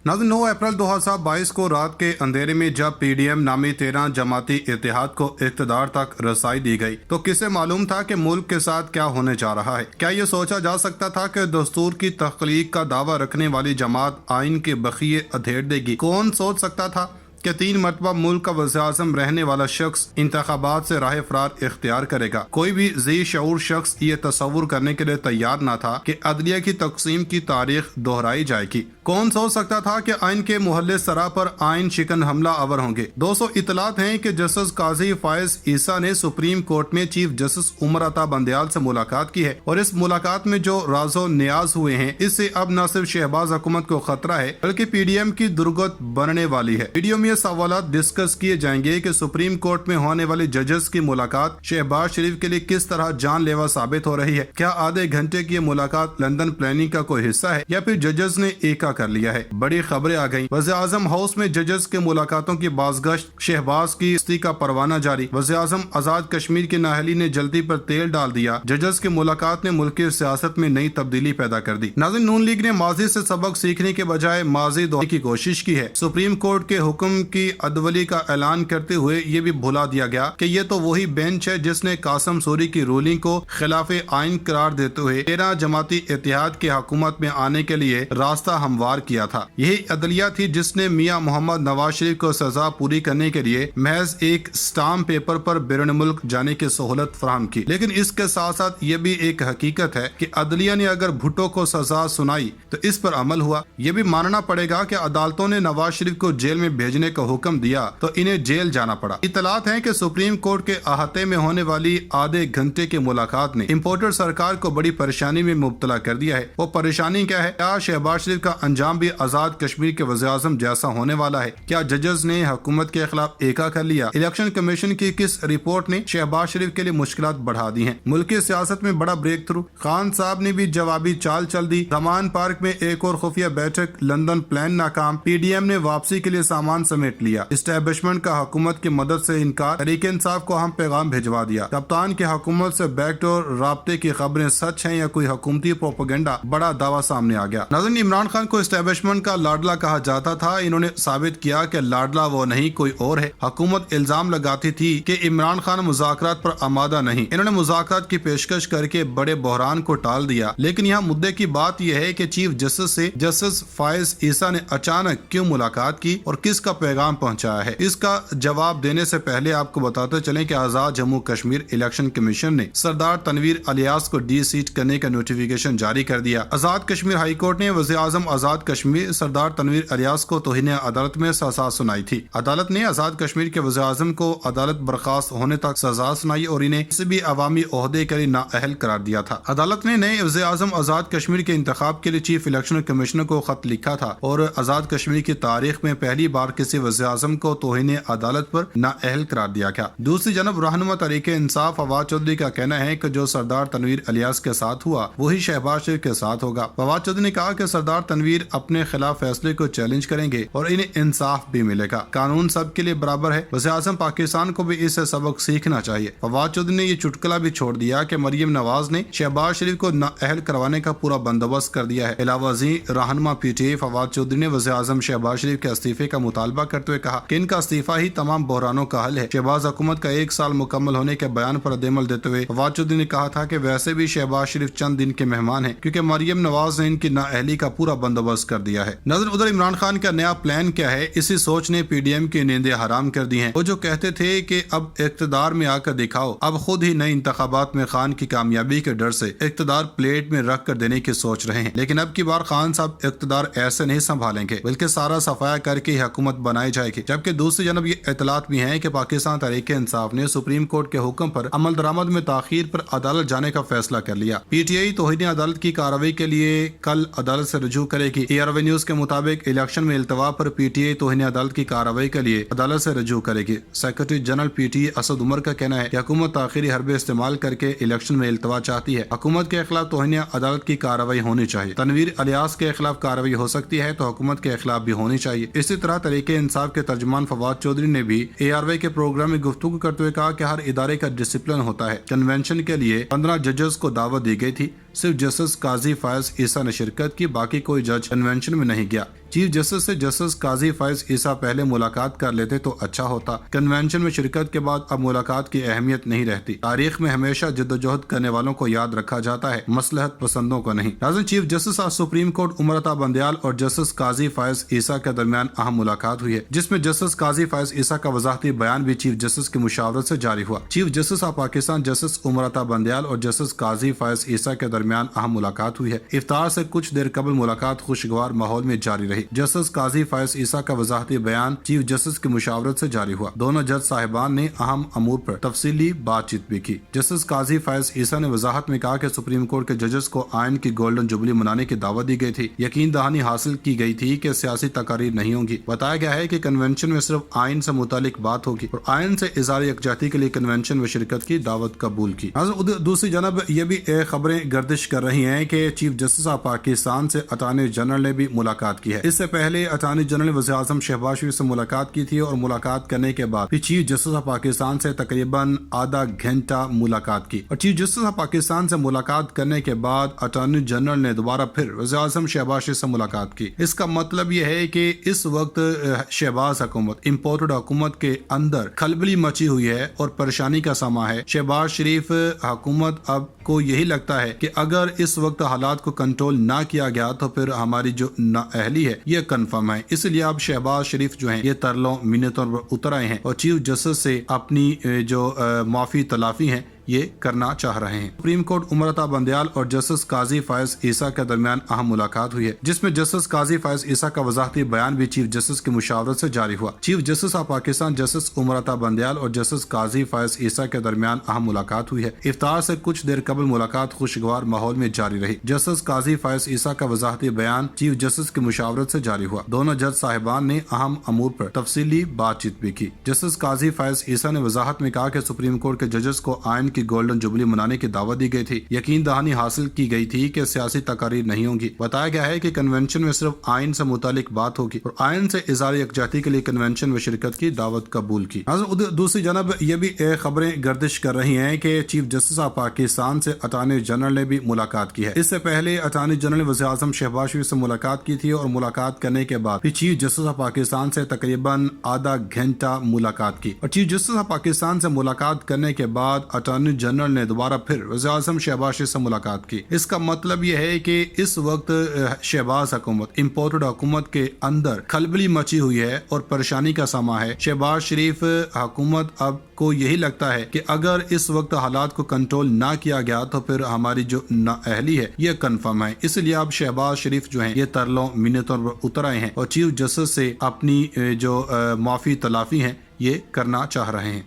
नाज़रीन 9 अप्रैल 2022 को रात के अंधेरे में जब PDM नामी 13 जमाती इत्तेहाद को इक़्तिदार तक रसाई दी गई तो किसे मालूम था कि मुल्क के साथ क्या होने जा रहा है। क्या ये सोचा जा सकता था कि दस्तूर की तख्लीक का दावा रखने वाली जमात आइन के बखिए अधेड़ देगी। कौन सोच सकता था कि 3 मरतबा मुल्क का वज़ीर-ए-आज़म रहने वाला शख्स इंतखाबात से राह फरार इख्तियार करेगा। कोई भी ज़ी शऊर शख्स ये तस्वुर करने के लिए तैयार न था कि अदलिया की तकसीम की तारीख दोहराई जाएगी। कौन सोच सकता था कि आइन के मुहल्ले सरा पर आइन शिकन हमला आवर होंगे। 200 इतलात हैं कि जस्टिस काजी फायज ईसा ने सुप्रीम कोर्ट में चीफ जस्टिस उमर अता बंदयाल से मुलाकात की है और इस मुलाकात में जो राजो न्याज हुए हैं इससे अब न सिर्फ शहबाज हुकूमत को खतरा है बल्कि PDM की दुर्गत बनने वाली है। वीडियो में सवाल डिस्कस किए जाएंगे कि सुप्रीम कोर्ट में होने वाली जजेस की मुलाकात शहबाज शरीफ के लिए किस तरह जानलेवा साबित हो रही है। क्या आधे घंटे की मुलाकात लंदन प्लानिंग का कोई हिस्सा है या फिर जजेस ने एका कर लिया है। बड़ी खबरें आ गई। वज़ीर-ए-आज़म हाउस में जजेस के मुलाकातों की बाज़गश्त, शहबाज की इस्ती का परवाना जारी। वज़ीर-ए-आज़म आजाद कश्मीर की नाअहली ने जल्दी पर तेल डाल दिया। जजेस की मुलाकात ने मुल्क की सियासत में नई तब्दीली पैदा कर दी। नाज़रीन नून लीग ने माजी से सबक सीखने के बजाय माजी दोहराने की कोशिश की है। सुप्रीम कोर्ट के हुक्म की अदवली का ऐलान करते हुए ये भी भुला दिया गया कि ये तो वही बेंच है जिसने कासम सूरी की रूलिंग को खिलाफे आइन करार देते हुए 13 जमाती इत्तेहाद के हुकूमत में आने के लिए रास्ता हमवार किया था। यही अदलिया थी जिसने मियां मोहम्मद नवाज शरीफ को सजा पूरी करने के लिए महज एक स्टाम्प पेपर पर बैरून मुल्क जाने की सहूलत फराहम की। लेकिन इसके साथ साथ ये भी एक हकीकत है कि अदलिया ने अगर भुट्टो को सजा सुनाई तो इस पर अमल हुआ। ये भी मानना पड़ेगा कि अदालतों ने नवाज शरीफ को जेल में भेजने का हुक्म दिया तो इन्हें जेल जाना पड़ा। इतलात है कि सुप्रीम कोर्ट के अहाते में होने वाली आधे घंटे की मुलाकात ने इम्पोर्टर सरकार को बड़ी परेशानी में मुब्तला कर दिया है। वो परेशानी क्या है? क्या शहबाज शरीफ का अंजाम भी आजाद कश्मीर के वज़ीर-ए-आज़म जैसा होने वाला है? क्या जजेस ने हुकूमत के खिलाफ एका कर लिया? इलेक्शन कमीशन की किस रिपोर्ट ने शहबाज शरीफ के लिए मुश्किलात बढ़ा दी हैं? मुल्क की सियासत में बड़ा ब्रेक थ्रू। खान साहब ने भी जवाबी चाल चल दी। जमान पार्क में एक और खुफिया बैठक, लंदन प्लान नाकाम। PDM ने वापसी के लिए सामान समेट लिया। एस्टेब्लिशमेंट का हुकूमत की मदद से इनकार। तहरीके इंसाफ को हम पैगाम भिजवा दिया। कप्तान की हुकूमत से बैकडोर राब्ते की खबरें सच हैं या कोई हुकूमती प्रोपेगेंडा? बड़ा दावा सामने आ गया। नाज़रीन इमरान खान को एस्टेब्लिशमेंट का लाडला कहा जाता था। इन्होंने साबित किया कि लाडला वो नहीं कोई और है। हुकूमत इल्जाम लगाती थी कि इमरान खान मुज़ाकरात पर आमादा नहीं। इन्होंने मुज़ाकरात की पेशकश करके बड़े बहरान को टाल दिया। लेकिन यहाँ मुद्दे की बात यह है कि चीफ जस्टिस से जस्टिस फायज ईसा ने अचानक क्यों मुलाकात की और किसका पैगाम पहुंचाया है। इसका जवाब देने से पहले आपको बताते चलें कि आजाद जम्मू कश्मीर इलेक्शन कमीशन ने सरदार तनवीर अलियास को डी-सीट करने का नोटिफिकेशन जारी कर दिया। आजाद कश्मीर हाई कोर्ट ने वज़ीर-ए-आज़म आजाद कश्मीर सरदार तनवीर अलियास को तौहीन अदालत में सजा सुनाई थी। अदालत ने आजाद कश्मीर के वज़ीर-ए-आज़म को अदालत बर्खास्त होने तक सजा सुनाई और इन्हें किसी भी अवामी ओहदे के लिए नाअहल करार दिया था। अदालत ने नए वज़ीर-ए-आज़म आजाद कश्मीर के इंतखाब के लिए चीफ इलेक्शन कमिश्नर को खत लिखा था और आजाद कश्मीर की तारीख में पहली बार किसी वज़ीर-ए-आज़म को तौहीन अदालत पर नाअहल करार दिया गया। दूसरी जानब रहनुमा तहरीके इंसाफ फवाद चौधरी का कहना है कि जो सरदार तनवीर अलियास के साथ हुआ वही शहबाज शरीफ के साथ होगा। फवाद चौधरी ने कहा कि सरदार तनवीर अपने खिलाफ फैसले को चैलेंज करेंगे और इन्हें इंसाफ भी मिलेगा। कानून सबके लिए बराबर है। वज़ीर-ए-आज़म पाकिस्तान को भी इससे सबक सीखना चाहिए। फवाद चौधरी ने ये चुटकुला भी छोड़ दिया कि मरियम नवाज ने शहबाज शरीफ को नाअहल करवाने का पूरा बंदोबस्त कर दिया है। इलावाजी रहनुमा PTI फवाद चौधरी ने वज़ीर-ए-आज़म शहबाज शरीफ के इस्तीफे का मुतालबा करते हुए कहा कि इनका इस्तीफा ही तमाम बहरानों का हल है। शहबाज हुकूमत का 1 साल मुकम्मल होने के बयान पर रद्द-ए-अमल देते हुए फवाद चौधरी ने कहा था कि वैसे भी शहबाज शरीफ चंद दिन के मेहमान हैं क्योंकि मरियम नवाज ने इनकी नाअहली का पूरा बंदोबस्त कर दिया है। नजर उधर इमरान खान का नया प्लान क्या है? इसी सोच ने PDM की नींदें हराम कर दी हैं। वो जो कहते थे कि अब इक़्तिदार में आकर दिखाओ, अब खुद ही नए इंतखाबात में खान की कामयाबी के डर से इक़्तिदार प्लेट में रख कर देने की सोच रहे हैं। लेकिन अब की बार खान साहब इक़्तिदार ऐसे नहीं संभालेंगे बल्कि सारा सफाया करके हुकूमत बनाई जाएगी। जबकि दूसरी जानब ये इतलात भी हैं कि पाकिस्तान तहरीके इंसाफ ने सुप्रीम कोर्ट के हुक्म पर अमल दरामद में ताखीर पर अदालत जाने का फैसला कर लिया। PTI तौहीन अदालत की कार्रवाई के लिए कल अदालत से रुजू करेगी। ARY न्यूज के मुताबिक इलेक्शन में इल्तवा पर PTI तौहीन अदालत की कार्रवाई के लिए अदालत से रुजू करेगी। Secretary general PTI Asad Umar का कहना है कि हुकूमत ताखीरी हरबे इस्तेमाल करके इलेक्शन में इल्तवा चाहती है। हुकूमत के खिलाफ तौहीन अदालत की कार्रवाई होनी चाहिए। तनवीर अलियास के खिलाफ कार्रवाई हो सकती है तो हुकूमत के खिलाफ भी होनी चाहिए। इसी तरह तहरीके इंसाफ के तर्जुमान फवाद चौधरी ने भी ARY के प्रोग्राम में गुफ्तगू करते हुए कहा कि हर इदारे का डिसिप्लिन होता है। कन्वेंशन के लिए 15 जजेस को दावत दी गई थी। सिर्फ जस्टिस काजी फायज ईसा ने शिरकत की, बाकी कोई जज कन्वेंशन में नहीं गया। चीफ जस्टिस से जस्टिस काजी फायज ईसा पहले मुलाकात कर लेते तो अच्छा होता। कन्वेंशन में शिरकत के बाद अब मुलाकात की अहमियत नहीं रहती। तारीख में हमेशा जद्दोजहद करने वालों को याद रखा जाता है, मसलहत पसंदों को नहीं। नाज़रीन, chief justice of supreme court Umar Ata Bandial और जस्टिस काजी फायज ईसा के दरमियान अहम मुलाकात हुई है, जिसमें जस्टिस काजी फायज ईसा का वजाहती बयान भी चीफ जस्टिस की मुशावरत से जारी हुआ। Chief justice of Pakistan justice Umar Ata Bandial और जस्टिस काजी फायज ईसा के दरमियान अहम मुलाकात हुई है। इफ्तार से कुछ देर कबल मुलाकात खुशगवार माहौल में जारी रही। जस्टिस काजी फायज ईसा का वजाहती बयान चीफ जस्टिस की मुशावरत से जारी हुआ। दोनों जज साहिबान ने अहम अमूर पर तफसीली बातचीत भी की। जस्टिस काजी फायज ईसा ने वजाहत में कहा कि सुप्रीम कोर्ट के जजेस को आयन की गोल्डन जुबली मनाने की दावत दी गई थी। यकीन दहानी हासिल की गई थी कि सियासी तकारीर नहीं होंगी। बताया गया है कि कन्वेंशन में सिर्फ आयन से मुतालिक बात होगी और आयन से इज़हार यकजहती के लिए कन्वेंशन में शिरकत की दावत कबूल की। दूसरी जानब ये भी खबरें गर्दिश कर रही हैं कि चीफ जस्टिस ऑफ पाकिस्तान से अटॉर्नी जनरल ने भी मुलाकात की है। इससे पहले अटॉर्नी जनरल ने वज़ीर आज़म शहबाज शरीफ से मुलाकात की थी और मुलाकात करने के बाद फिर चीफ जस्टिस ऑफ पाकिस्तान से तकरीबन आधा घंटा मुलाकात की। और चीफ जस्टिस ऑफ पाकिस्तान से मुलाकात करने के बाद अटॉर्नी जनरल ने दोबारा फिर वज़ीर आज़म शहबाज शरीफ से मुलाकात की। इसका मतलब यह है कि इस वक्त शहबाज हुकूमत, इम्पोर्टेड हुकूमत के अंदर खलबली मची हुई है और परेशानी का समा है। शहबाज शरीफ हुकूमत अब को यही लगता है कि अगर इस वक्त हालात को कंट्रोल ना किया गया तो फिर हमारी जो नाअहली है ये कन्फर्म है। इसलिए अब शहबाज शरीफ जो हैं ये तरलों मिन्नतों पर उतर आए हैं और चीफ जस्टिस से अपनी जो माफी तलाफी है ये करना चाह रहे हैं। सुप्रीम कोर्ट उमर अता बंदयाल और जस्टिस काजी फायज ईसा के दरमियान अहम मुलाकात हुई है, जिसमें जस्टिस काजी फायज ईसा का वजाहती बयान भी चीफ जस्टिस की मुशावरत से जारी हुआ। Chief justice of Pakistan justice Umar Ata Bandial और जस्टिस काजी फायज ईसा के दरमियान अहम मुलाकात हुई है। इफ्तार से कुछ देर कबल मुलाकात खुशगवार माहौल में जारी रही। जस्टिस काजी फायज ईसा का वजाहती बयान चीफ जस्टिस की मुशावरत से जारी हुआ। दोनों जज साहिबान ने अहम अमूर पर तफसीली बातचीत भी की। जस्टिस काजी फायज ईसा ने वजाहत में कहा कि सुप्रीम कोर्ट के जजेस को आयन की गोल्डन जुबली मनाने की दावत दी गई थी। यकीन दहानी हासिल की गई थी कि सियासी तकारीर नहीं होंगी। बताया गया है कि कन्वेंशन में सिर्फ आयन से मुतालिक बात होगी और आयन से इज़हार यकजहती के लिए कन्वेंशन में शिरकत की दावत कबूल की। दूसरी जानब ये भी खबरें गर्दिश कर रही हैं कि चीफ जस्टिस ऑफ पाकिस्तान से अटॉर्नी जनरल ने भी मुलाकात की है। इससे पहले अटॉर्नी जनरल ने वज़ीर आज़म शहबाज शरीफ से मुलाकात की थी और मुलाकात करने के बाद फिर चीफ जस्टिस ऑफ पाकिस्तान से तकरीबन आधा घंटा मुलाकात की। और चीफ जस्टिस ऑफ पाकिस्तान से मुलाकात करने के बाद अटॉर्नी जनरल ने दोबारा फिर वज़ीर आज़म शहबाज शरीफ से मुलाकात की। इसका मतलब यह है कि इस वक्त शहबाज हुकूमत, इम्पोर्टेड हुकूमत के अंदर खलबली मची हुई है और परेशानी का समा है। शहबाज शरीफ हुकूमत अब को यही लगता है कि अगर इस वक्त हालात को कंट्रोल ना किया गया तो फिर हमारी जो नाअहली है ये कन्फर्म है। इसलिए अब शहबाज शरीफ जो हैं ये तरलों मिन्नतों पर उतर आए हैं और चीफ जस्टिस से अपनी जो माफी तलाफी है ये करना चाह रहे हैं।